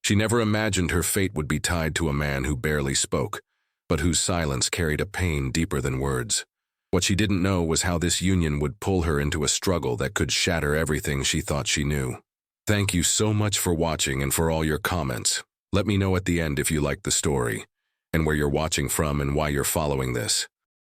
She never imagined her fate would be tied to a man who barely spoke, but whose silence carried a pain deeper than words. What she didn't know was how this union would pull her into a struggle that could shatter everything she thought she knew. Thank you so much for watching and for all your comments. Let me know at the end if you liked the story, and where you're watching from and why you're following this.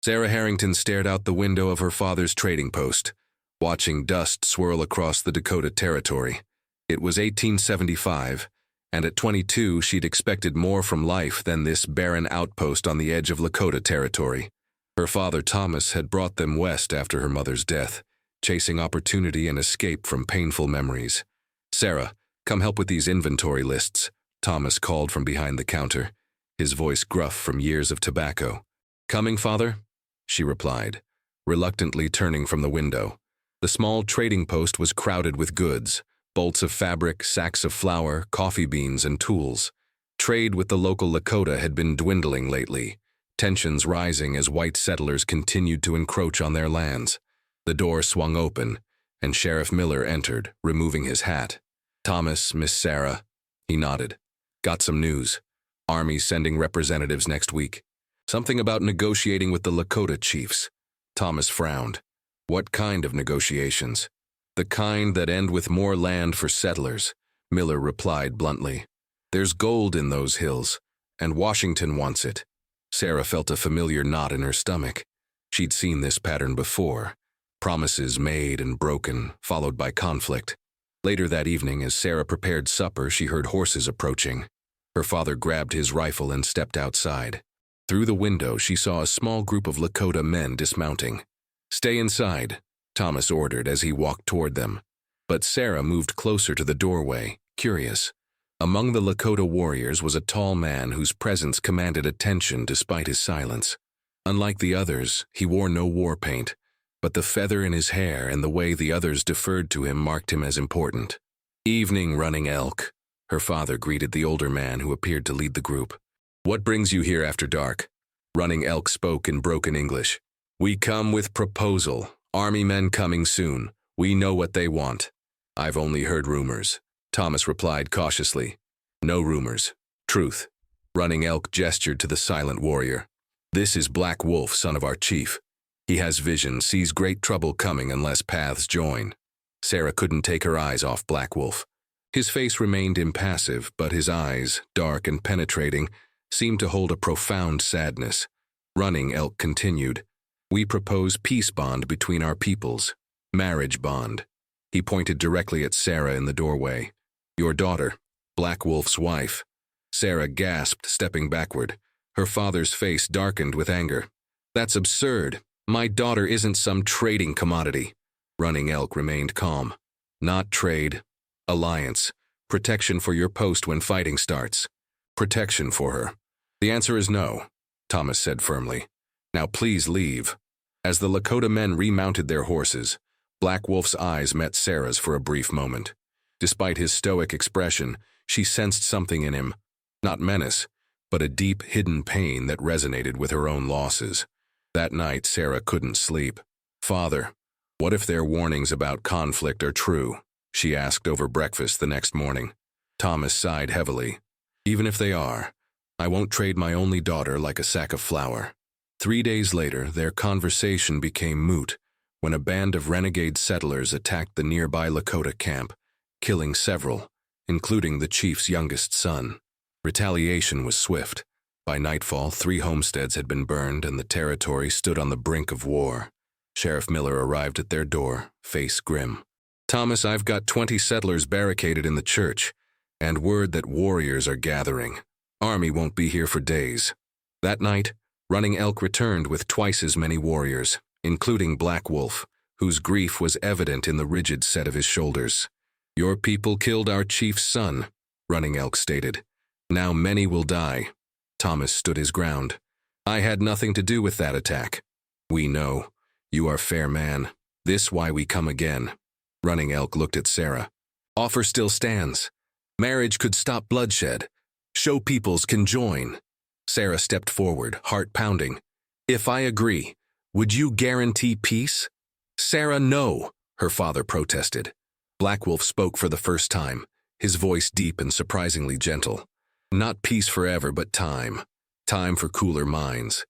Sarah Harrington stared out the window of her father's trading post, watching dust swirl across the Dakota Territory. It was 1875, and at 22 she'd expected more from life than this barren outpost on the edge of Lakota Territory. Her father Thomas had brought them west after her mother's death, chasing opportunity and escape from painful memories. "Sarah, come help with these inventory lists," Thomas called from behind the counter, his voice gruff from years of tobacco. "Coming, father?" she replied, reluctantly turning from the window. The small trading post was crowded with goods, bolts of fabric, sacks of flour, coffee beans, and tools. Trade with the local Lakota had been dwindling lately, tensions rising as white settlers continued to encroach on their lands. The door swung open, and Sheriff Miller entered, removing his hat. "Thomas, Miss Sarah," he nodded. "Got some news. Army's sending representatives next week. Something about negotiating with the Lakota chiefs." Thomas frowned. "What kind of negotiations?" "The kind that end with more land for settlers," Miller replied bluntly. "There's gold in those hills, and Washington wants it." Sarah felt a familiar knot in her stomach. She'd seen this pattern before. Promises made and broken, followed by conflict. Later that evening, as Sarah prepared supper, she heard horses approaching. Her father grabbed his rifle and stepped outside. Through the window, she saw a small group of Lakota men dismounting. "Stay inside," Thomas ordered as he walked toward them. But Sarah moved closer to the doorway, curious. Among the Lakota warriors was a tall man whose presence commanded attention despite his silence. Unlike the others, he wore no war paint, but the feather in his hair and the way the others deferred to him marked him as important. "Evening, Running Elk," her father greeted the older man who appeared to lead the group. "What brings you here after dark?" Running Elk spoke in broken English. "We come with proposal. Army men coming soon. We know what they want." "I've only heard rumors," Thomas replied cautiously. "No rumors. Truth." Running Elk gestured to the silent warrior. "This is Black Wolf, son of our chief. He has vision, sees great trouble coming unless paths join." Sarah couldn't take her eyes off Black Wolf. His face remained impassive, but his eyes, dark and penetrating, seemed to hold a profound sadness. Running Elk continued. "We propose peace bond between our peoples. Marriage bond." He pointed directly at Sarah in the doorway. "Your daughter, Black Wolf's wife." Sarah gasped, stepping backward. Her father's face darkened with anger. "That's absurd. My daughter isn't some trading commodity." Running Elk remained calm. "Not trade. Alliance. Protection for your post when fighting starts." "Protection for her." "The answer is no," Thomas said firmly. "Now please leave." As the Lakota men remounted their horses, Black Wolf's eyes met Sarah's for a brief moment. Despite his stoic expression, she sensed something in him. Not menace, but a deep, hidden pain that resonated with her own losses. That night, Sarah couldn't sleep. "Father, what if their warnings about conflict are true?" she asked over breakfast the next morning. Thomas sighed heavily. "Even if they are, I won't trade my only daughter like a sack of flour." 3 days later, their conversation became moot when a band of renegade settlers attacked the nearby Lakota camp, killing several, including the chief's youngest son. Retaliation was swift. By nightfall, 3 homesteads had been burned and the territory stood on the brink of war. Sheriff Miller arrived at their door, face grim. "Thomas, I've got 20 settlers barricaded in the church, and word that warriors are gathering. Army won't be here for days." That night, Running Elk returned with twice as many warriors, including Black Wolf, whose grief was evident in the rigid set of his shoulders. "Your people killed our chief's son," Running Elk stated. "Now many will die." Thomas stood his ground. "I had nothing to do with that attack." "We know. You are fair man. This why we come again." Running Elk looked at Sarah. "Offer still stands. Marriage could stop bloodshed. Show peoples can join." Sarah stepped forward, heart pounding. "If I agree, would you guarantee peace?" "Sarah, no," her father protested. Black Wolf spoke for the first time, his voice deep and surprisingly gentle. Not peace forever, but time. Time for cooler minds.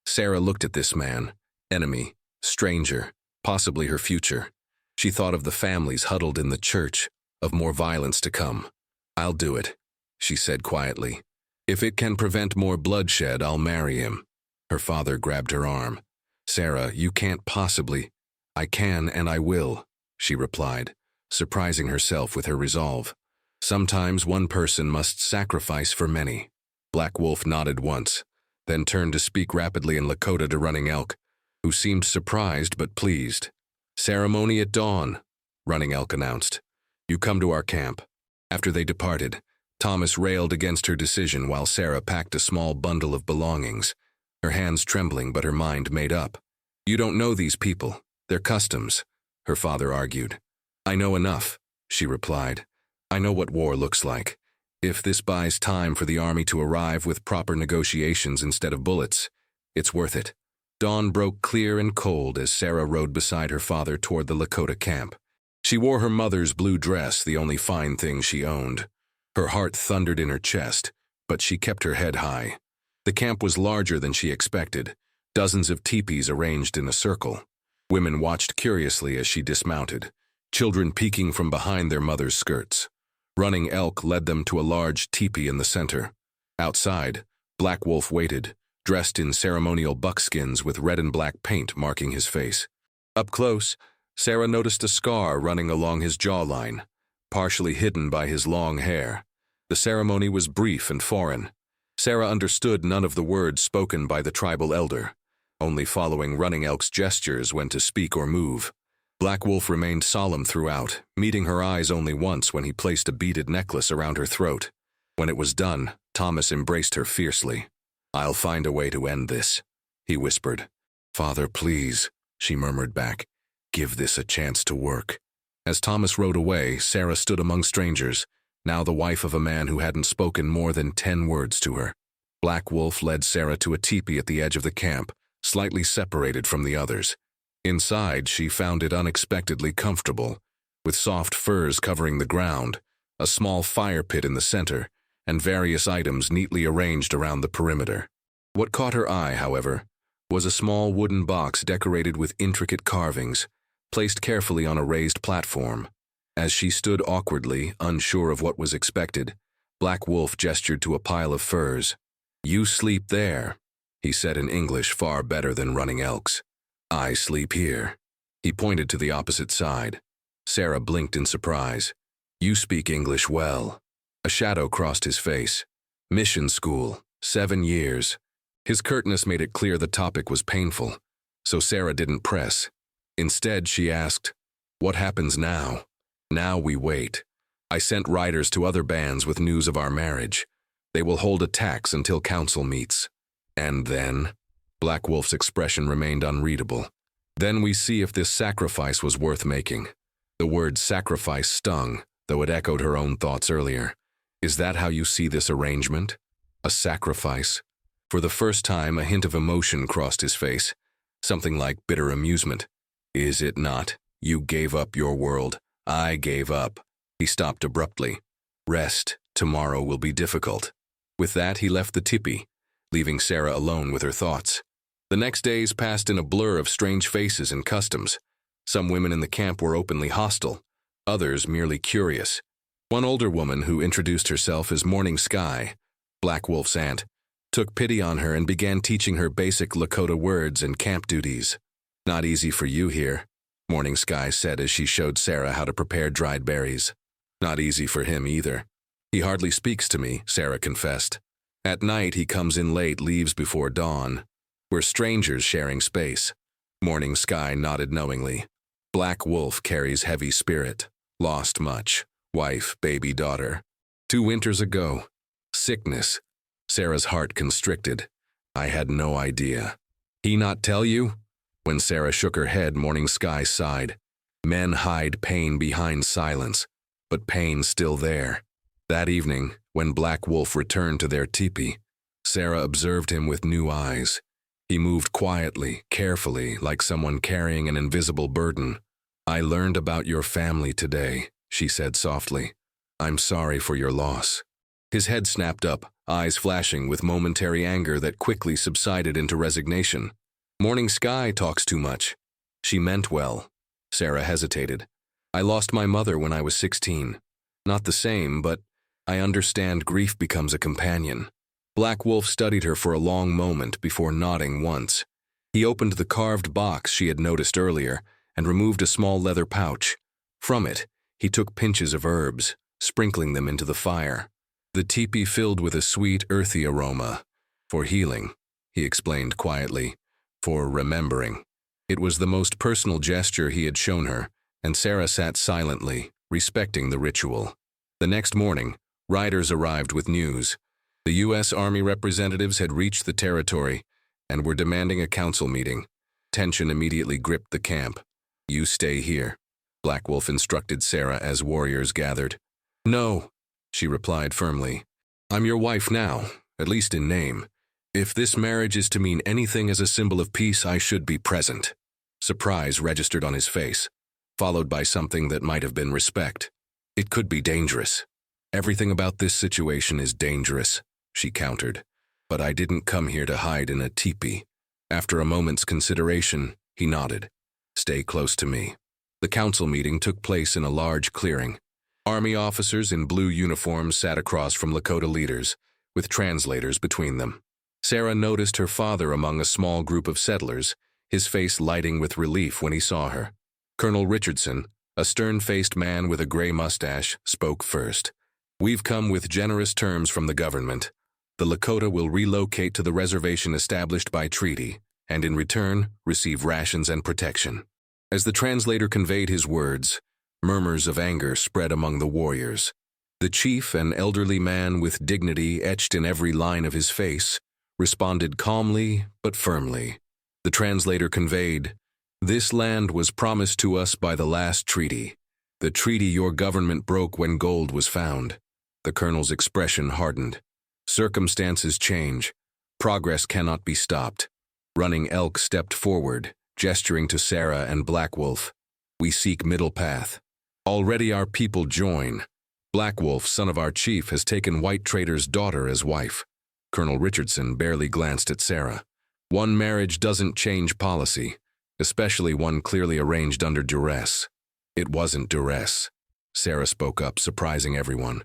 Sarah looked at this man, enemy, stranger, possibly her future. She thought of the families huddled in the church, of more violence to come. "I'll do it," she said quietly. "If it can prevent more bloodshed, I'll marry him." Her father grabbed her arm. "Sarah, you can't possibly." "I can and I will," she replied, surprising herself with her resolve. "Sometimes one person must sacrifice for many." Black Wolf nodded once, then turned to speak rapidly in Lakota to Running Elk, who seemed surprised but pleased. "Ceremony at dawn," Running Elk announced. "You come to our camp." After they departed, Thomas railed against her decision while Sarah packed a small bundle of belongings, her hands trembling but her mind made up. "You don't know these people, their customs," her father argued. "I know enough," she replied. "I know what war looks like. If this buys time for the army to arrive with proper negotiations instead of bullets, it's worth it." Dawn broke clear and cold as Sarah rode beside her father toward the Lakota camp. She wore her mother's blue dress, the only fine thing she owned. Her heart thundered in her chest, but she kept her head high. The camp was larger than she expected, dozens of teepees arranged in a circle. Women watched curiously as she dismounted, children peeking from behind their mothers' skirts. Running Elk led them to a large teepee in the center. Outside, Black Wolf waited, dressed in ceremonial buckskins with red and black paint marking his face. Up close, Sarah noticed a scar running along his jawline, partially hidden by his long hair. The ceremony was brief and foreign. Sarah understood none of the words spoken by the tribal elder, only following Running Elk's gestures when to speak or move. Black Wolf remained solemn throughout, meeting her eyes only once when he placed a beaded necklace around her throat. When it was done, Thomas embraced her fiercely. "I'll find a way to end this," he whispered. "Father, please," she murmured back. "Give this a chance to work." As Thomas rode away, Sarah stood among strangers, now the wife of a man who hadn't spoken more than 10 words to her. Black Wolf led Sarah to a teepee at the edge of the camp, slightly separated from the others. Inside, she found it unexpectedly comfortable, with soft furs covering the ground, a small fire pit in the center, and various items neatly arranged around the perimeter. What caught her eye, however, was a small wooden box decorated with intricate carvings, placed carefully on a raised platform. As she stood awkwardly, unsure of what was expected, Black Wolf gestured to a pile of furs. "You sleep there," he said in English far better than Running Elk's. "I sleep here." He pointed to the opposite side. Sarah blinked in surprise. "You speak English well." A shadow crossed his face. "Mission school, 7 years." His curtness made it clear the topic was painful, so Sarah didn't press. Instead, she asked, "What happens now?" "Now we wait. I sent riders to other bands with news of our marriage. They will hold attacks until council meets." "And then?" Black Wolf's expression remained unreadable. "Then we see if this sacrifice was worth making." The word sacrifice stung, though it echoed her own thoughts earlier. "Is that how you see this arrangement? A sacrifice?" For the first time, a hint of emotion crossed his face, something like bitter amusement. "Is it not? You gave up your world. I gave up." He stopped abruptly. "Rest. Tomorrow will be difficult." With that, he left the tipi, leaving Sarah alone with her thoughts. The next days passed in a blur of strange faces and customs. Some women in the camp were openly hostile, others merely curious. One older woman, who introduced herself as Morning Sky, Black Wolf's aunt, took pity on her and began teaching her basic Lakota words and camp duties. "Not easy for you here," Morning Sky said as she showed Sarah how to prepare dried berries. "Not easy for him either. He hardly speaks to me," Sarah confessed. "At night he comes in late, leaves before dawn. We're strangers sharing space." Morning Sky nodded knowingly. Black Wolf carries heavy spirit. Lost much. Wife, baby, daughter. 2 winters ago. Sickness. Sarah's heart constricted. "I had no idea." "He not tell you?" When Sarah shook her head, Morning Sky sighed. Men hide pain behind silence, but pain's still there. That evening, when Black Wolf returned to their teepee, Sarah observed him with new eyes. He moved quietly, carefully, like someone carrying an invisible burden. "I learned about your family today," she said softly. I'm sorry for your loss. His head snapped up, eyes flashing with momentary anger that quickly subsided into resignation. Morning Sky talks too much. She meant well. Sarah hesitated. I lost my mother when I was 16. Not the same, but I understand grief becomes a companion. Black Wolf studied her for a long moment before nodding once. He opened the carved box she had noticed earlier and removed a small leather pouch. From it, he took pinches of herbs, sprinkling them into the fire. The teepee filled with a sweet, earthy aroma. For healing, he explained quietly. For remembering. It was the most personal gesture he had shown her, and Sarah sat silently, respecting the ritual. The next morning, riders arrived with news. The U.S. Army representatives had reached the territory and were demanding a council meeting. Tension immediately gripped the camp. You stay here, Black Wolf instructed Sarah as warriors gathered. No, she replied firmly. I'm your wife now, at least in name. If this marriage is to mean anything as a symbol of peace, I should be present. Surprise registered on his face, followed by something that might have been respect. It could be dangerous. Everything about this situation is dangerous, she countered. But I didn't come here to hide in a teepee. After a moment's consideration, he nodded. Stay close to me. The council meeting took place in a large clearing. Army officers in blue uniforms sat across from Lakota leaders, with translators between them. Sarah noticed her father among a small group of settlers, his face lighting with relief when he saw her. Colonel Richardson, a stern-faced man with a gray mustache, spoke first. We've come with generous terms from the government. The Lakota will relocate to the reservation established by treaty, and in return, receive rations and protection. As the translator conveyed his words, murmurs of anger spread among the warriors. The chief, an elderly man with dignity etched in every line of his face, responded calmly but firmly. The translator conveyed, "This land was promised to us by the last treaty, the treaty your government broke when gold was found." The colonel's expression hardened. Circumstances change. Progress cannot be stopped. Running Elk stepped forward, gesturing to Sarah and Black Wolf. We seek middle path. Already our people join. Black Wolf, son of our chief, has taken White Trader's daughter as wife. Colonel Richardson barely glanced at Sarah. One marriage doesn't change policy, especially one clearly arranged under duress. It wasn't duress. Sarah spoke up, surprising everyone.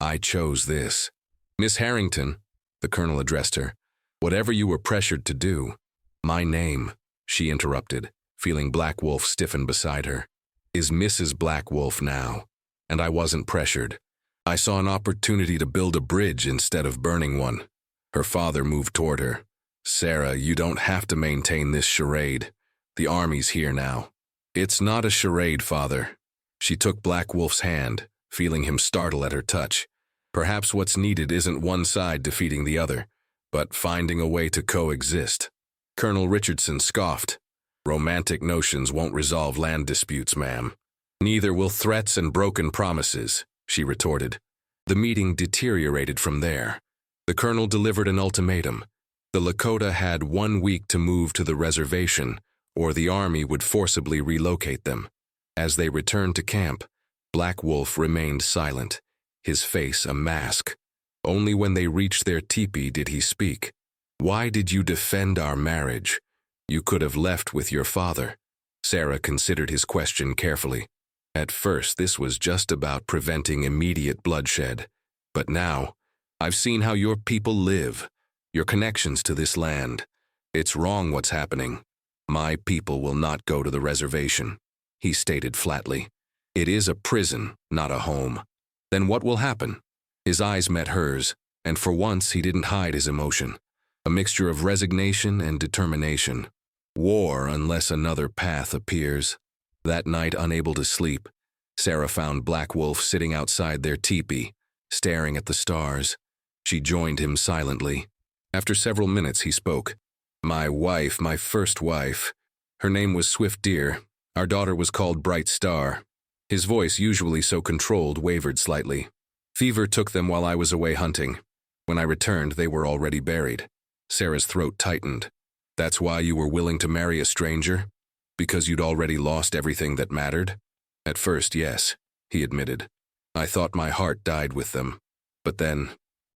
I chose this. Miss Harrington, the colonel addressed her, whatever you were pressured to do. My name, she interrupted, feeling Black Wolf stiffen beside her, is Mrs. Black Wolf now. And I wasn't pressured. I saw an opportunity to build a bridge instead of burning one. Her father moved toward her. Sarah, you don't have to maintain this charade. The army's here now. It's not a charade, father. She took Black Wolf's hand, feeling him startle at her touch. Perhaps what's needed isn't one side defeating the other, but finding a way to coexist. Colonel Richardson scoffed. Romantic notions won't resolve land disputes, ma'am. Neither will threats and broken promises, she retorted. The meeting deteriorated from there. The colonel delivered an ultimatum. The Lakota had 1 week to move to the reservation, or the army would forcibly relocate them. As they returned to camp, Black Wolf remained silent, his face a mask. Only when they reached their teepee did he speak. Why did you defend our marriage? You could have left with your father. Sarah considered his question carefully. At first, this was just about preventing immediate bloodshed. But now, I've seen how your people live, your connections to this land. It's wrong what's happening. My people will not go to the reservation, he stated flatly. It is a prison, not a home. Then what will happen? His eyes met hers, and for once he didn't hide his emotion. A mixture of resignation and determination. War unless another path appears. That night, unable to sleep, Sarah found Black Wolf sitting outside their teepee, staring at the stars. She joined him silently. After several minutes, he spoke. My wife, my first wife. Her name was Swift Deer. Our daughter was called Bright Star. His voice, usually so controlled, wavered slightly. Fever took them while I was away hunting. When I returned, they were already buried. Sarah's throat tightened. That's why you were willing to marry a stranger? Because you'd already lost everything that mattered? At first, yes, he admitted. I thought my heart died with them. But then,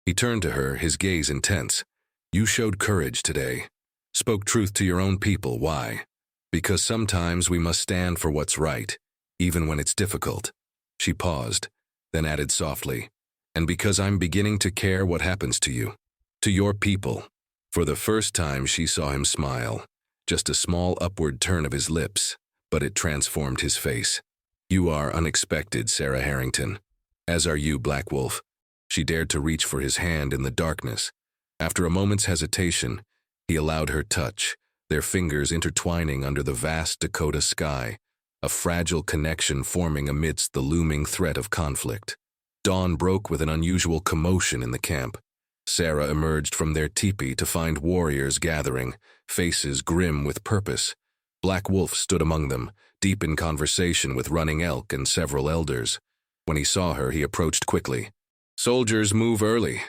he turned to her, his gaze intense. You showed courage today. Spoke truth to your own people. Why? Because sometimes we must stand for what's right, even when it's difficult. She paused, then added softly, and because I'm beginning to care what happens to you, to your people. For the first time she saw him smile, just a small upward turn of his lips, but it transformed his face. You are unexpected, Sarah Harrington. As are you, Black Wolf. She dared to reach for his hand in the darkness. After a moment's hesitation, he allowed her touch, their fingers intertwining under the vast Dakota sky, a fragile connection forming amidst the looming threat of conflict. Dawn broke with an unusual commotion in the camp. Sarah emerged from their teepee to find warriors gathering, faces grim with purpose. Black Wolf stood among them, deep in conversation with Running Elk and several elders. When he saw her, he approached quickly. Soldiers move early,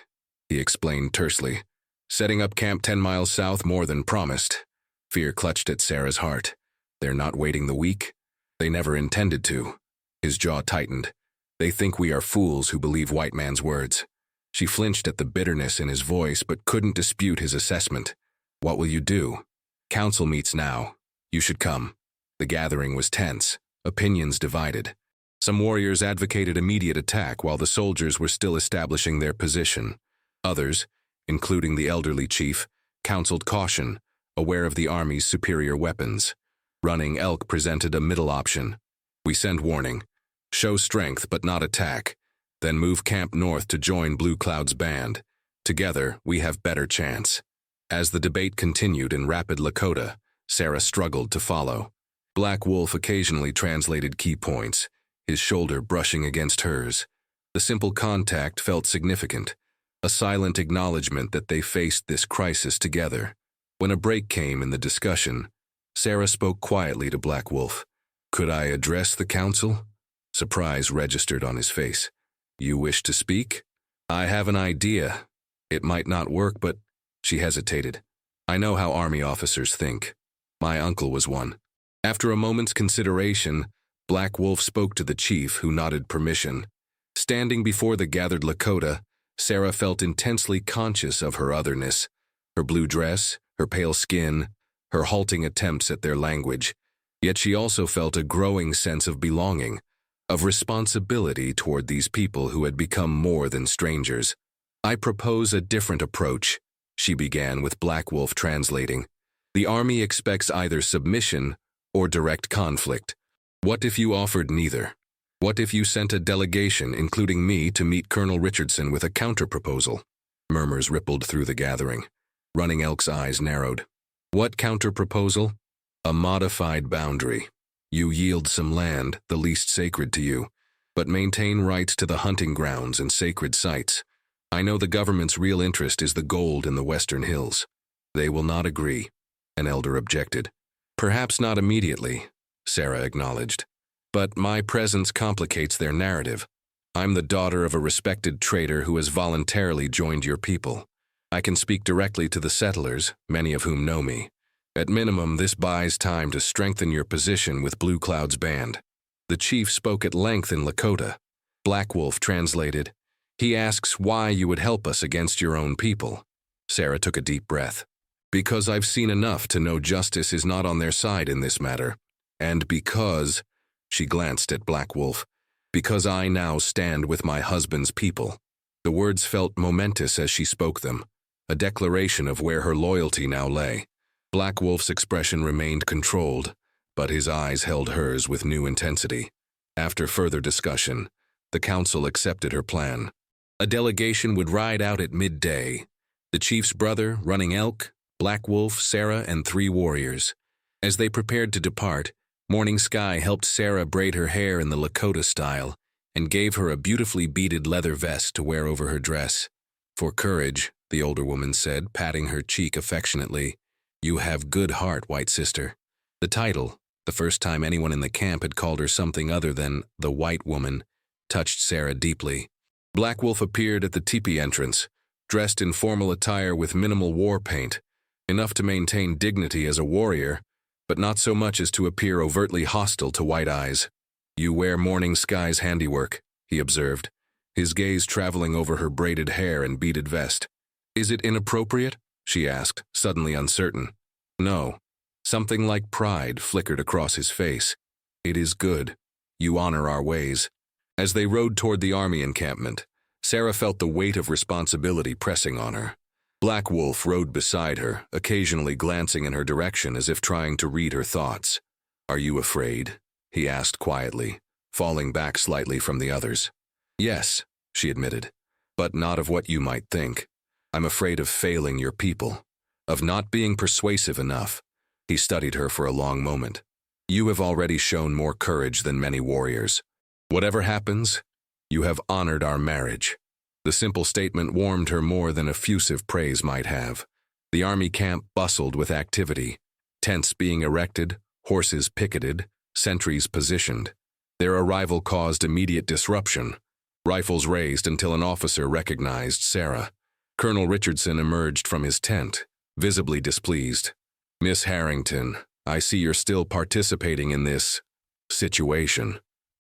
he explained tersely. Setting up camp 10 miles south more than promised. Fear clutched at Sarah's heart. They're not waiting the week? They never intended to. His jaw tightened. They think we are fools who believe white man's words. She flinched at the bitterness in his voice but couldn't dispute his assessment. What will you do? Council meets now. You should come. The gathering was tense, opinions divided. Some warriors advocated immediate attack while the soldiers were still establishing their position. Others, including the elderly chief, counseled caution, aware of the army's superior weapons. Running Elk presented a middle option. We send warning. Show strength but not attack. Then move camp north to join Blue Cloud's band. Together, we have better chance. As the debate continued in rapid Lakota, Sarah struggled to follow. Black Wolf occasionally translated key points, his shoulder brushing against hers. The simple contact felt significant, a silent acknowledgement that they faced this crisis together. When a break came in the discussion, Sarah spoke quietly to Black Wolf. Could I address the council? Surprise registered on his face. You wish to speak? I have an idea. It might not work, but she hesitated. I know how army officers think. My uncle was one. After a moment's consideration, Black Wolf spoke to the chief, who nodded permission. Standing before the gathered Lakota, Sarah felt intensely conscious of her otherness, her blue dress, her pale skin, her halting attempts at their language. Yet she also felt a growing sense of belonging, of responsibility toward these people who had become more than strangers. I propose a different approach, she began with Black Wolf translating. The army expects either submission or direct conflict. What if you offered neither? What if you sent a delegation, including me, to meet Colonel Richardson with a counter-proposal? Murmurs rippled through the gathering. Running Elk's eyes narrowed. What counter-proposal? A modified boundary. You yield some land, the least sacred to you, but maintain rights to the hunting grounds and sacred sites. I know the government's real interest is the gold in the western hills. They will not agree, an elder objected. Perhaps not immediately, Sarah acknowledged. But my presence complicates their narrative. I'm the daughter of a respected trader who has voluntarily joined your people. I can speak directly to the settlers, many of whom know me. At minimum, this buys time to strengthen your position with Blue Cloud's band. The chief spoke at length in Lakota. Black Wolf translated. He asks why you would help us against your own people. Sarah took a deep breath. Because I've seen enough to know justice is not on their side in this matter. And because, she glanced at Black Wolf, because I now stand with my husband's people. The words felt momentous as she spoke them, a declaration of where her loyalty now lay. Black Wolf's expression remained controlled, but his eyes held hers with new intensity. After further discussion, the council accepted her plan. A delegation would ride out at midday. The chief's brother, Running Elk, Black Wolf, Sarah, and 3 warriors. As they prepared to depart, Morning Sky helped Sarah braid her hair in the Lakota style and gave her a beautifully beaded leather vest to wear over her dress. For courage, the older woman said, patting her cheek affectionately. You have good heart, white sister. The title, the first time anyone in the camp had called her something other than the white woman, touched Sarah deeply. Black Wolf appeared at the teepee entrance, dressed in formal attire with minimal war paint, enough to maintain dignity as a warrior, but not so much as to appear overtly hostile to White Eyes. You wear Morning Sky's handiwork, he observed, his gaze traveling over her braided hair and beaded vest. Is it inappropriate? She asked, suddenly uncertain. No. Something like pride flickered across his face. It is good. You honor our ways. As they rode toward the army encampment, Sarah felt the weight of responsibility pressing on her. Black Wolf rode beside her, occasionally glancing in her direction as if trying to read her thoughts. Are you afraid? He asked quietly, falling back slightly from the others. Yes, she admitted, but not of what you might think. I'm afraid of failing your people, of not being persuasive enough. He studied her for a long moment. You have already shown more courage than many warriors. Whatever happens, you have honored our marriage. The simple statement warmed her more than effusive praise might have. The army camp bustled with activity, tents being erected, horses picketed, sentries positioned. Their arrival caused immediate disruption. Rifles raised until an officer recognized Sarah. Colonel Richardson emerged from his tent, visibly displeased. Miss Harrington, I see you're still participating in this situation.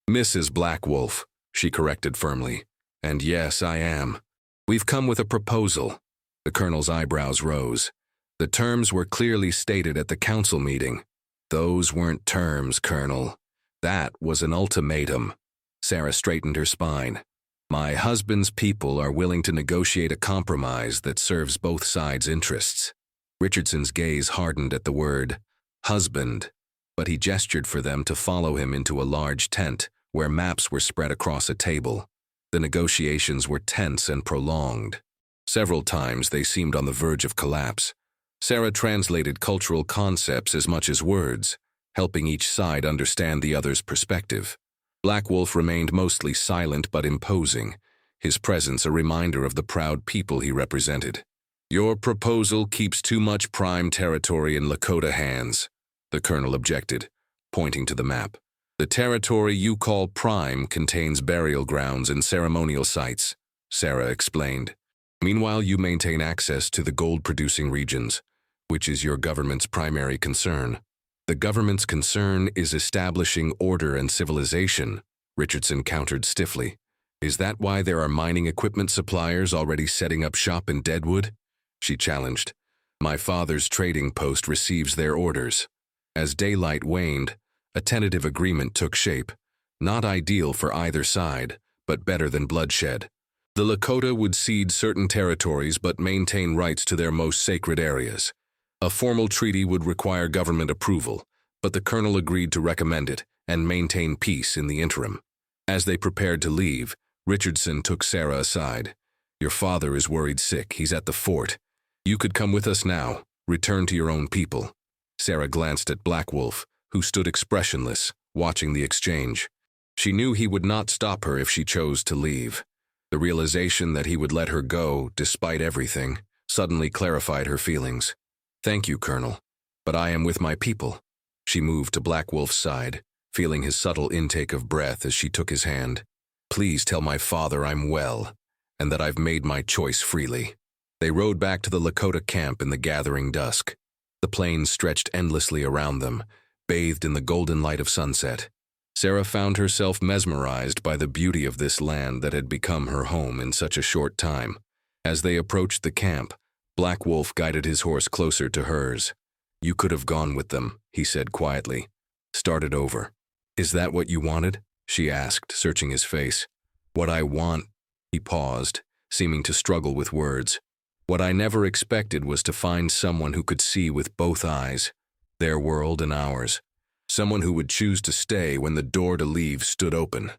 Mrs. Black Wolf, she corrected firmly. And yes, I am. We've come with a proposal. The colonel's eyebrows rose. The terms were clearly stated at the council meeting. Those weren't terms, Colonel. That was an ultimatum. Sarah straightened her spine. My husband's people are willing to negotiate a compromise that serves both sides' interests. Richardson's gaze hardened at the word husband, but he gestured for them to follow him into a large tent where maps were spread across a table. The negotiations were tense and prolonged. Several times they seemed on the verge of collapse. Sarah translated cultural concepts as much as words, helping each side understand the other's perspective. Black Wolf remained mostly silent but imposing, his presence a reminder of the proud people he represented. Your proposal keeps too much prime territory in Lakota hands, the colonel objected, pointing to the map. The territory you call prime contains burial grounds and ceremonial sites, Sarah explained. Meanwhile, you maintain access to the gold-producing regions, which is your government's primary concern. The government's concern is establishing order and civilization, Richardson countered stiffly. Is that why there are mining equipment suppliers already setting up shop in Deadwood? She challenged. My father's trading post receives their orders. As daylight waned, a tentative agreement took shape, not ideal for either side, but better than bloodshed. The Lakota would cede certain territories but maintain rights to their most sacred areas. A formal treaty would require government approval, but the colonel agreed to recommend it and maintain peace in the interim. As they prepared to leave, Richardson took Sarah aside. Your father is worried sick. He's at the fort. You could come with us now. Return to your own people. Sarah glanced at Black Wolf, who stood expressionless, watching the exchange. She knew he would not stop her if she chose to leave. The realization that he would let her go, despite everything, suddenly clarified her feelings. Thank you, Colonel, but I am with my people. She moved to Black Wolf's side, feeling his subtle intake of breath as she took his hand. Please tell my father I'm well, and that I've made my choice freely. They rode back to the Lakota camp in the gathering dusk. The plains stretched endlessly around them, bathed in the golden light of sunset. Sarah found herself mesmerized by the beauty of this land that had become her home in such a short time. As they approached the camp, Black Wolf guided his horse closer to hers. You could have gone with them, he said quietly. Started over. Is that what you wanted? She asked, searching his face. What I want, he paused, seeming to struggle with words. What I never expected was to find someone who could see with both eyes, their world and ours. Someone who would choose to stay when the door to leave stood open.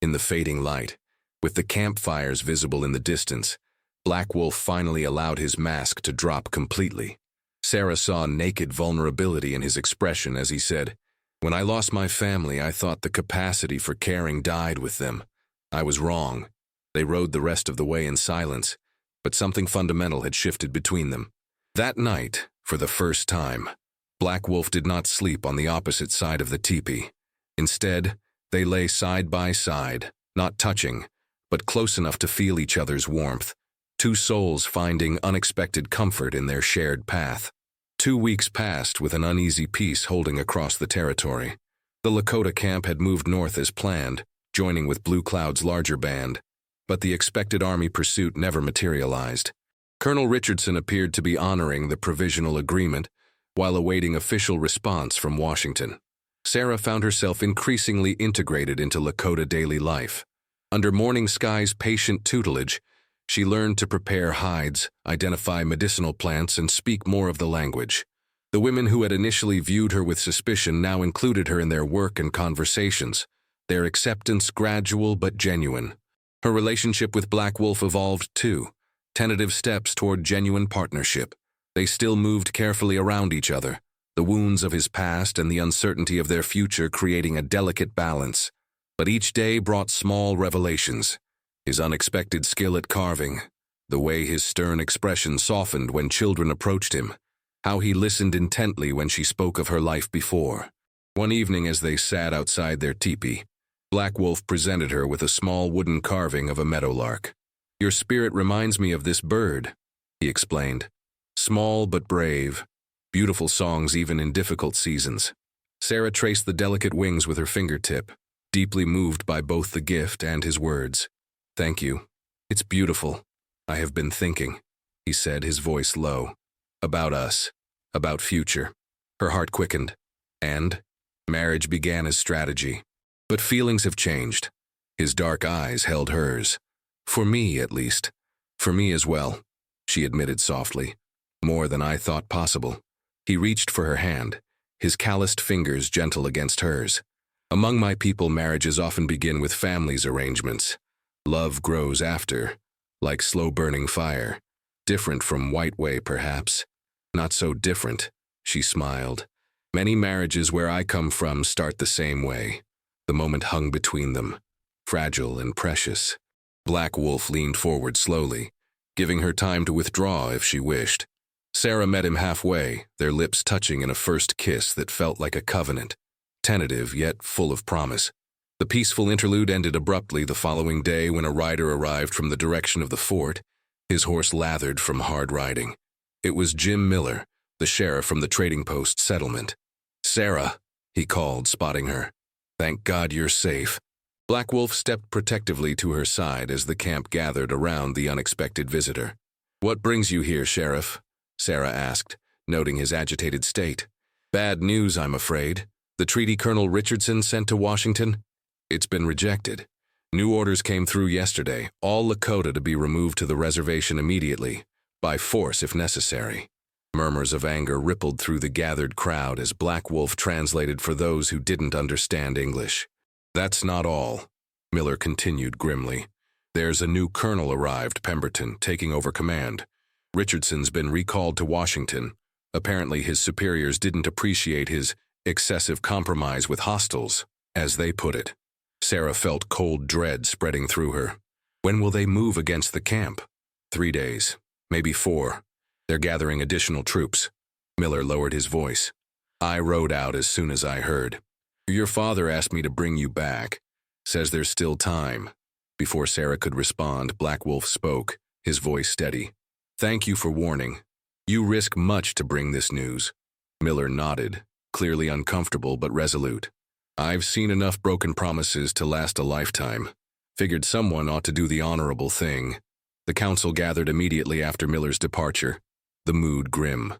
In the fading light, with the campfires visible in the distance, Black Wolf finally allowed his mask to drop completely. Sarah saw naked vulnerability in his expression as he said, When I lost my family, I thought the capacity for caring died with them. I was wrong. They rode the rest of the way in silence, but something fundamental had shifted between them. That night, for the first time, Black Wolf did not sleep on the opposite side of the teepee. Instead, they lay side by side, not touching, but close enough to feel each other's warmth, two souls finding unexpected comfort in their shared path. 2 weeks passed with an uneasy peace holding across the territory. The Lakota camp had moved north as planned, joining with Blue Cloud's larger band, but the expected army pursuit never materialized. Colonel Richardson appeared to be honoring the provisional agreement while awaiting official response from Washington. Sarah found herself increasingly integrated into Lakota daily life. Under Morning Sky's patient tutelage, she learned to prepare hides, identify medicinal plants, and speak more of the language. The women who had initially viewed her with suspicion now included her in their work and conversations, their acceptance gradual but genuine. Her relationship with Black Wolf evolved too, tentative steps toward genuine partnership. They still moved carefully around each other, the wounds of his past and the uncertainty of their future creating a delicate balance. But each day brought small revelations. His unexpected skill at carving, the way his stern expression softened when children approached him, how he listened intently when she spoke of her life before. One evening as they sat outside their teepee, Black Wolf presented her with a small wooden carving of a meadowlark. "Your spirit reminds me of this bird," he explained. "Small but brave, beautiful songs even in difficult seasons." Sarah traced the delicate wings with her fingertip, deeply moved by both the gift and his words. "Thank you. It's beautiful. I have been thinking," he said, his voice low. "About us, about future." Her heart quickened. And marriage began as strategy. But feelings have changed. His dark eyes held hers. "For me, at least. For me as well," she admitted softly. "More than I thought possible." He reached for her hand, his calloused fingers gentle against hers. "Among my people, marriages often begin with families' arrangements. Love grows after, like slow-burning fire. Different from White Way, perhaps. Not so different," she smiled. "Many marriages where I come from start the same way. The moment hung between them, fragile and precious." Black Wolf leaned forward slowly, giving her time to withdraw if she wished. Sarah met him halfway, their lips touching in a first kiss that felt like a covenant, tentative yet full of promise. The peaceful interlude ended abruptly the following day when a rider arrived from the direction of the fort, his horse lathered from hard riding. It was Jim Miller, the sheriff from the trading post settlement. "Sarah," he called, spotting her. "Thank God you're safe." Black Wolf stepped protectively to her side as the camp gathered around the unexpected visitor. "What brings you here, Sheriff?" Sarah asked, noting his agitated state. "Bad news, I'm afraid. The treaty Colonel Richardson sent to Washington? It's been rejected. New orders came through yesterday, all Lakota to be removed to the reservation immediately, by force if necessary." Murmurs of anger rippled through the gathered crowd as Black Wolf translated for those who didn't understand English. "That's not all," Miller continued grimly. "There's a new colonel arrived, Pemberton, taking over command. Richardson's been recalled to Washington. Apparently his superiors didn't appreciate his excessive compromise with hostiles, as they put it." Sarah felt cold dread spreading through her. "When will they move against the camp?" 3 days, maybe 4. They're gathering additional troops." Miller lowered his voice. "I rode out as soon as I heard. Your father asked me to bring you back. Says there's still time." Before Sarah could respond, Black Wolf spoke, his voice steady. "Thank you for warning. You risk much to bring this news." Miller nodded, clearly uncomfortable but resolute. "I've seen enough broken promises to last a lifetime. Figured someone ought to do the honorable thing." The council gathered immediately after Miller's departure, the mood grim.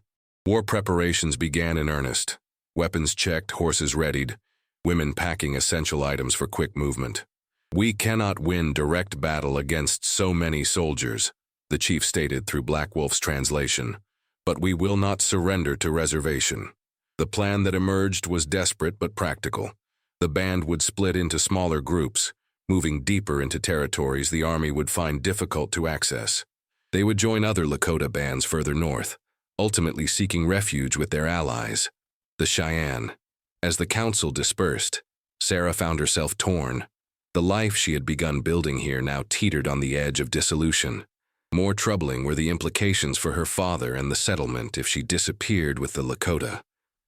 War preparations began in earnest. Weapons checked, horses readied, women packing essential items for quick movement. "We cannot win direct battle against so many soldiers," the chief stated through Black Wolf's translation, "but we will not surrender to reservation." The plan that emerged was desperate but practical. The band would split into smaller groups, moving deeper into territories the army would find difficult to access. They would join other Lakota bands further north, ultimately seeking refuge with their allies, the Cheyenne. As the council dispersed, Sarah found herself torn. The life she had begun building here now teetered on the edge of dissolution. More troubling were the implications for her father and the settlement if she disappeared with the Lakota.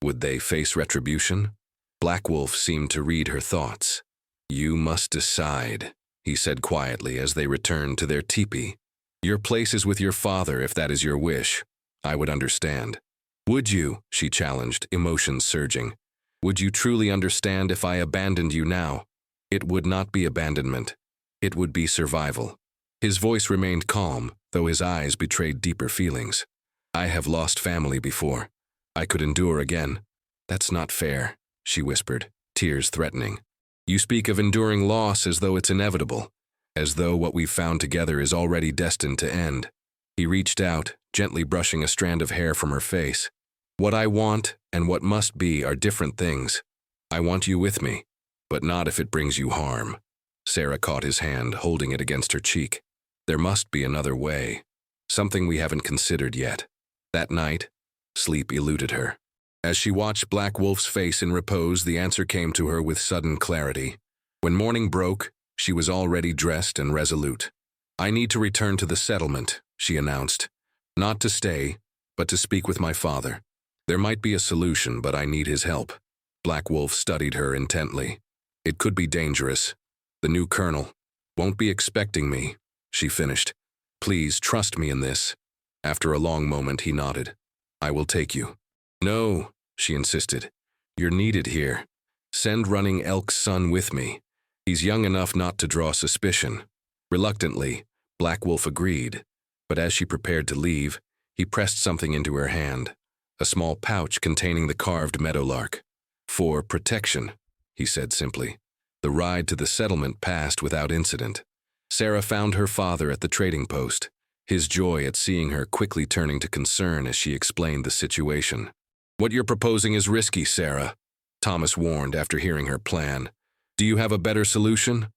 Would they face retribution? Black Wolf seemed to read her thoughts. "You must decide," he said quietly as they returned to their teepee. "Your place is with your father if that is your wish. I would understand." "Would you?" she challenged, emotions surging. "Would you truly understand if I abandoned you now?" It would not be abandonment. It would be survival. His voice remained calm, though his eyes betrayed deeper feelings. I have lost family before. I could endure again. That's not fair, she whispered, tears threatening. You speak of enduring loss as though it's inevitable, as though what we've found together is already destined to end. He reached out, gently brushing a strand of hair from her face. What I want and what must be are different things. I want you with me, but not if it brings you harm. Sarah caught his hand, holding it against her cheek. There must be another way, something we haven't considered yet. That night, sleep eluded her. As she watched Black Wolf's face in repose, the answer came to her with sudden clarity. When morning broke, she was already dressed and resolute. I need to return to the settlement, she announced. Not to stay, but to speak with my father. There might be a solution, but I need his help. Black Wolf studied her intently. It could be dangerous. The new colonel won't be expecting me, she finished. Please trust me in this. After a long moment, he nodded. I will take you. No, she insisted. You're needed here. Send Running Elk's son with me. He's young enough not to draw suspicion. Reluctantly, Black Wolf agreed, but as she prepared to leave, he pressed something into her hand, a small pouch containing the carved meadowlark. For protection, he said simply. The ride to the settlement passed without incident. Sarah found her father at the trading post, his joy at seeing her quickly turning to concern as she explained the situation. What you're proposing is risky, Sarah, Thomas warned after hearing her plan. Do you have a better solution?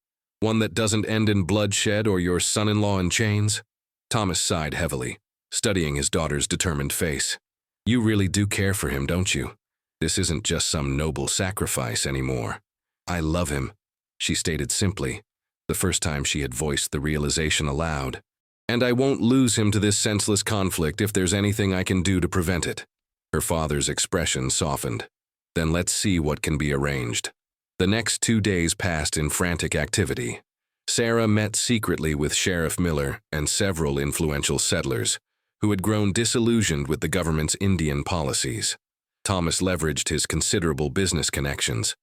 One that doesn't end in bloodshed or your son-in-law in chains? Thomas sighed heavily, studying his daughter's determined face. You really do care for him, don't you? This isn't just some noble sacrifice anymore. I love him, she stated simply, the first time she had voiced the realization aloud. And I won't lose him to this senseless conflict if there's anything I can do to prevent it. Her father's expression softened. Then let's see what can be arranged. The next 2 days passed in frantic activity. Sarah met secretly with Sheriff Miller and several influential settlers who had grown disillusioned with the government's Indian policies. Thomas leveraged his considerable business connections.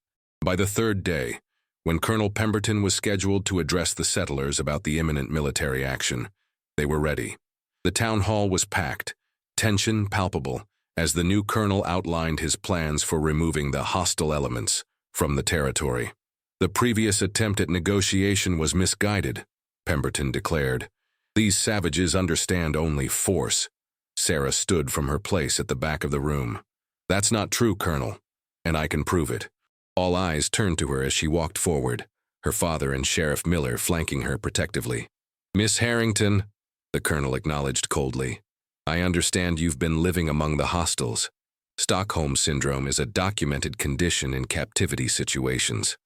By the 3rd day, when Colonel Pemberton was scheduled to address the settlers about the imminent military action, they were ready. The town hall was packed, tension palpable, as the new colonel outlined his plans for removing the hostile elements from the territory. The previous attempt at negotiation was misguided, Pemberton declared. These savages understand only force. Sarah stood from her place at the back of the room. That's not true, Colonel, and I can prove it. All eyes turned to her as she walked forward, her father and Sheriff Miller flanking her protectively. Miss Harrington, the colonel acknowledged coldly. I understand you've been living among the hostiles. Stockholm Syndrome is a documented condition in captivity situations.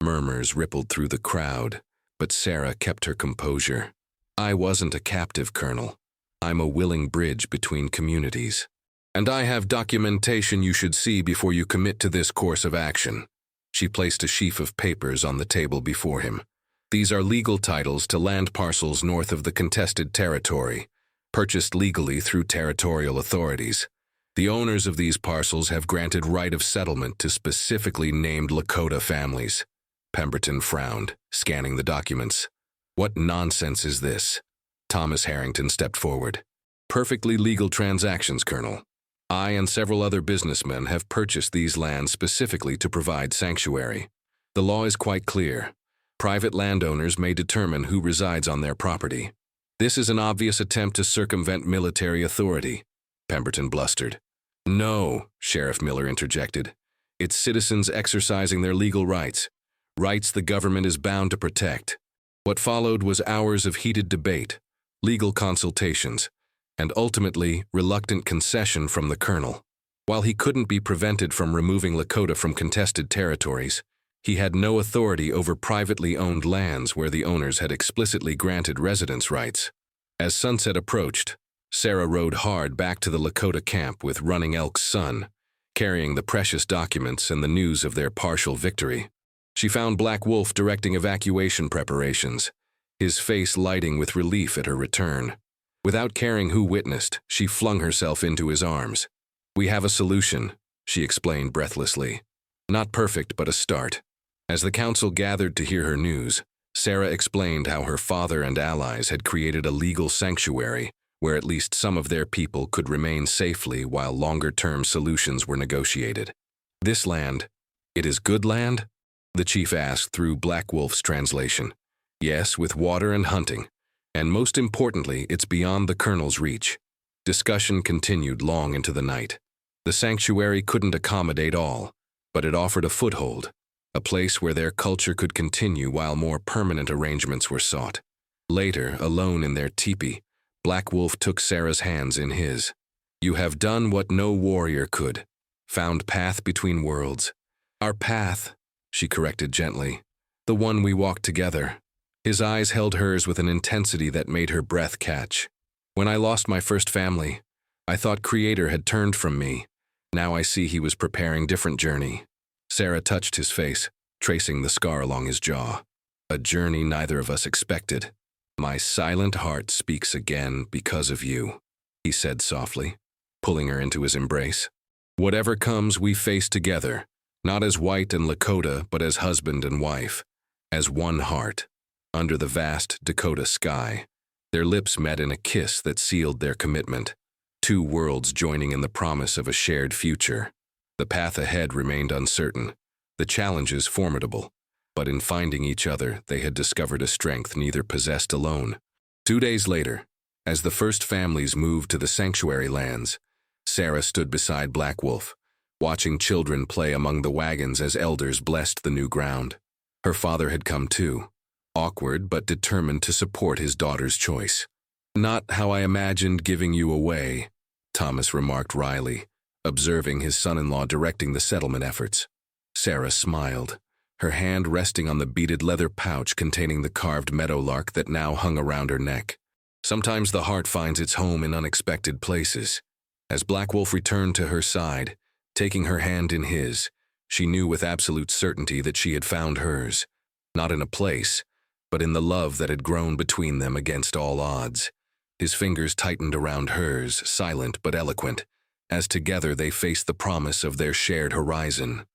Murmurs rippled through the crowd, but Sarah kept her composure. I wasn't a captive, Colonel. I'm a willing bridge between communities. And I have documentation you should see before you commit to this course of action. She placed a sheaf of papers on the table before him. These are legal titles to land parcels north of the contested territory, purchased legally through territorial authorities. The owners of these parcels have granted right of settlement to specifically named Lakota families. Pemberton frowned, scanning the documents. What nonsense is this? Thomas Harrington stepped forward. Perfectly legal transactions, Colonel. I and several other businessmen have purchased these lands specifically to provide sanctuary. The law is quite clear. Private landowners may determine who resides on their property. This is an obvious attempt to circumvent military authority, Pemberton blustered. No, Sheriff Miller interjected. It's citizens exercising their legal rights, rights the government is bound to protect. What followed was hours of heated debate, legal consultations, and ultimately reluctant concession from the colonel. While he couldn't be prevented from removing Lakota from contested territories, he had no authority over privately owned lands where the owners had explicitly granted residence rights. As sunset approached, Sarah rode hard back to the Lakota camp with Running Elk's son, carrying the precious documents and the news of their partial victory. She found Black Wolf directing evacuation preparations, his face lighting with relief at her return. Without caring who witnessed, she flung herself into his arms. We have a solution, she explained breathlessly. Not perfect, but a start. As the council gathered to hear her news, Sarah explained how her father and allies had created a legal sanctuary where at least some of their people could remain safely while longer-term solutions were negotiated. "This land, it is good land?" the chief asked through Black Wolf's translation. "Yes, with water and hunting. And most importantly, it's beyond the colonel's reach." Discussion continued long into the night. The sanctuary couldn't accommodate all, but it offered a foothold, a place where their culture could continue while more permanent arrangements were sought. Later, alone in their teepee, Black Wolf took Sarah's hands in his. "You have done what no warrior could, found path between worlds." "Our path," she corrected gently. "The one we walked together." His eyes held hers with an intensity that made her breath catch. "When I lost my first family, I thought Creator had turned from me. Now I see he was preparing different journey." Sarah touched his face, tracing the scar along his jaw. "A journey neither of us expected. My silent heart speaks again because of you," he said softly, pulling her into his embrace. "Whatever comes, we face together, not as White and Lakota, but as husband and wife, as one heart, under the vast Dakota sky." Their lips met in a kiss that sealed their commitment, two worlds joining in the promise of a shared future. The path ahead remained uncertain, the challenges formidable, but in finding each other, they had discovered a strength neither possessed alone. 2 days later, as the first families moved to the sanctuary lands, Sarah stood beside Black Wolf, watching children play among the wagons as elders blessed the new ground. Her father had come too, awkward but determined to support his daughter's choice. "Not how I imagined giving you away," Thomas remarked wryly, observing his son-in-law directing the settlement efforts. Sarah smiled, her hand resting on the beaded leather pouch containing the carved meadowlark that now hung around her neck. Sometimes the heart finds its home in unexpected places. As Black Wolf returned to her side, taking her hand in his, she knew with absolute certainty that she had found hers, not in a place, but in the love that had grown between them against all odds. His fingers tightened around hers, silent but eloquent, as together they faced the promise of their shared horizon.